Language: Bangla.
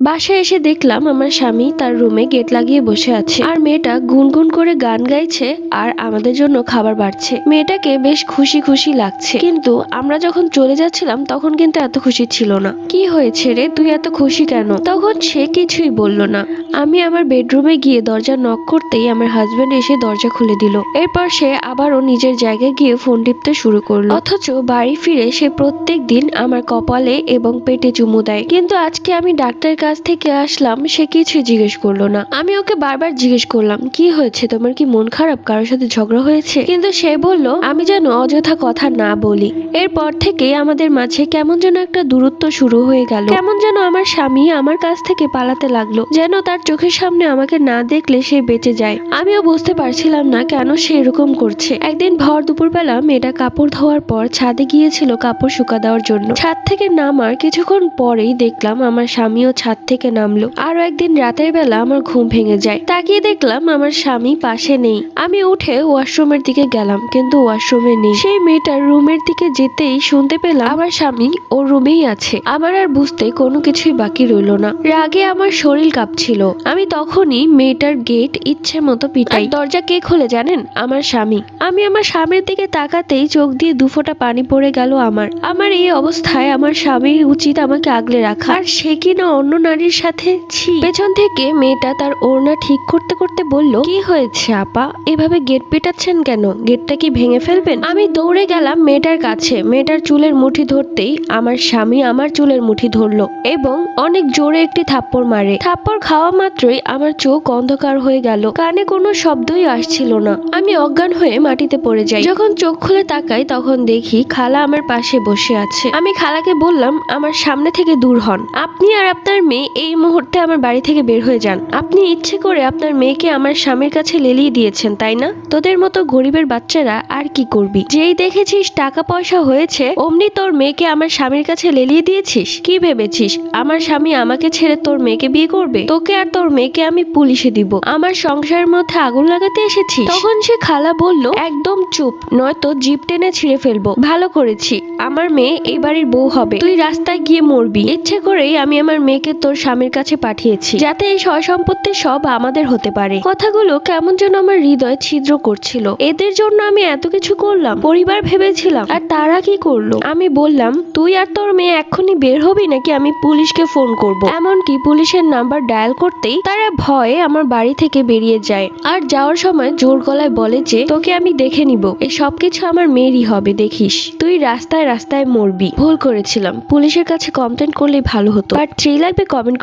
বাসায় এসে দেখলাম আমার স্বামী তার রুমে গেট লাগিয়ে বসে আছে, আর মেয়েটা গুনগুন করে গান গাইছে আর আমাদের জন্য খাবার বাড়ছে। মেয়েটাকে বেশ খুশি খুশি লাগছে, কিন্তু আমরা যখন চলে যাচ্ছিলাম তখন কিন্তু এত খুশি ছিল না। কি হয়েছে রে, তুই এত খুশি কেন? তখন সে কিছুই বলল না। আমি আমার বেডরুমে গিয়ে দরজা নক করতেই আমার হাজবেন্ড এসে দরজা খুলে দিল। এরপর সে আবারও নিজের জায়গায় গিয়ে ফোন টিপতে শুরু করলো, অথচ বাড়ি ফিরে সে প্রত্যেক দিন আমার কপালে এবং পেটে চুমু দেয়। কিন্তু আজকে আমি ডাক্তারের কাছ থেকে আসলাম, সে কিছুই জিজ্ঞেস করলো না। আমি ওকে বারবার জিজ্ঞেস করলাম, কি হয়েছে, তোমার কি মন খারাপ, কারোর সাথে ঝগড়া হয়েছে? কিন্তু সে বলল আমি যেন অযথা কথা না বলি। এরপর থেকে আমাদের মাঝে কেমন যেন একটা দূরত্ব শুরু হয়ে গেল। কেমন যেন আমার স্বামী আমার কাছ থেকে পালাতে লাগলো, যেন তার চোখের সামনে আমাকে না দেখলে সে বেঁচে যায়। আমিও বুঝতে পারছিলাম না কেন সে এরকম করছে। একদিন ভর দুপুরবেলা মেয়েটা কাপড় ধোয়ার পর ছাদে গিয়েছিল কাপড় শুকা দেওয়ার জন্য। ছাদ থেকে নামার কিছুক্ষণ পরেই দেখলাম আমার স্বামীও ছাদ থেকে নামলো। আরো একদিন রাতের বেলা আমার ঘুম ভেঙে যায়, তাকিয়ে দেখলাম আমার স্বামী পাশে নেই। আমি উঠে ওয়াশরুমের দিকে গেলাম, কিন্তু ওয়াশরুমে নেই। সেই মেয়েটার রুমের দিকে যেতেই শুনতে পেলাম আমার স্বামী ওর রুমেই আছে। আমার আর বুঝতে কোনো কিছুই বাকি রইল না। রাগে আমার শরীর কাঁপছিল। আমি তখনই মেয়েটার গেট ইচ্ছে মতো পিটাই। দরজা কে খোলে জানেন? আমার স্বামী। আমি আমার স্বামীর দিকে তাকাতেই চোখ দিয়ে দুফোঁটা পানি পড়ে গেল আমার এই অবস্থায় আমার স্বামীর উচিত আমাকে আগলে রাখা, আর সে কিনা অন্য নারীর সাথে। ছি। পেছন থেকে মেয়েটা তার ওড়না ঠিক করতে করতে বলল, কি হয়েছে আপা, এভাবে গেট পেটাচ্ছেন কেন? গেটটা কি ভেঙে ফেলবেন? আমি দৌড়ে গেলাম মেয়েটার কাছে। মেয়েটার চুলের মুঠি ধরতেই আমার স্বামী আমার চুলের মুঠি ধরলো এবং অনেক জোরে একটি থাপ্পড় মারে। থাপ্পড় খাওয়া মাত্রই আমার চোখ অন্ধকার হয়ে গেল, কানে কোনো শব্দই আসছিল না। আমি অজ্ঞান হয়ে মাটিতে পড়ে যাই। যখন চোখ খুলে তাকাই তখন দেখি খালা আমার পাশে বসে আছে। আমি খালাকে বললাম, আমার সামনে থেকে দূর হন। আপনি আর আপনার মেয়ে এই মুহূর্তে আমার বাড়ি থেকে বের হয়ে যান। আপনি ইচ্ছে করে আপনার মেয়েকে আমার স্বামীর কাছে লেলিয়ে দিয়েছেন, তাই না? তোদের মতো গরিবের বাচ্চারা আর কি করবি? যেই দেখেছিস টাকা পয়সা হয়েছে অমনি তোর মেয়েকে আমার স্বামীর কাছে লেলিয়ে দিয়েছিস। কি ভেবেছিস আমার স্বামী আমাকে ছেড়ে তোর মেয়েকে বিয়ে করবে? তোকে আর তোর মেয়েকে আমি পুলিশে দিব। আমার সংসারের মধ্যে আগুন লাগাতে এসেছিস? তখন সে খালা বলল, একদম চুপ, নয়তো জিপ টেনে ছিঁড়ে ফেলবো। ভালো করেছি, আমার মেয়ে এই বাড়ির বউ হবে, তুই রাস্তায় গিয়ে মরবি। ইচ্ছে করেই আমি আমার মেয়েকে তোর স্বামীর কাছে পাঠিয়েছি, যাতে এই সয় সম্পত্তি সব আমাদের হতে পারে। কথাগুলো কেমন যেন আমার হৃদয় ছিদ্র করছিল। এদের জন্য আমি এত কিছু করলাম, পরিবার ভেবেছিলাম, আর তারা কি করলো? আমি বললাম, তুই আর তোর মেয়ে এক্ষুনি বের হবি নাকি আমি পুলিশকে ফোন করব। এমনকি পুলিশের নাম্বার ডায়াল করতেই তারা ভয়ে আমার বাড়ি থেকে বেরিয়ে যায়, আর যাওয়ার সময় জোর গলায় বলে যে তোকে আমি দেখে নিব, এই সবকিছু আমার মেয়েরই হবে, দেখিস তুই রাস্তায় রাস্তায় মরবি। ভুল করেছিলাম, পুলিশের কাছে কমপ্লেন করলেই ভালো হতো। পার্ট 3 লাগবে, কমেন্ট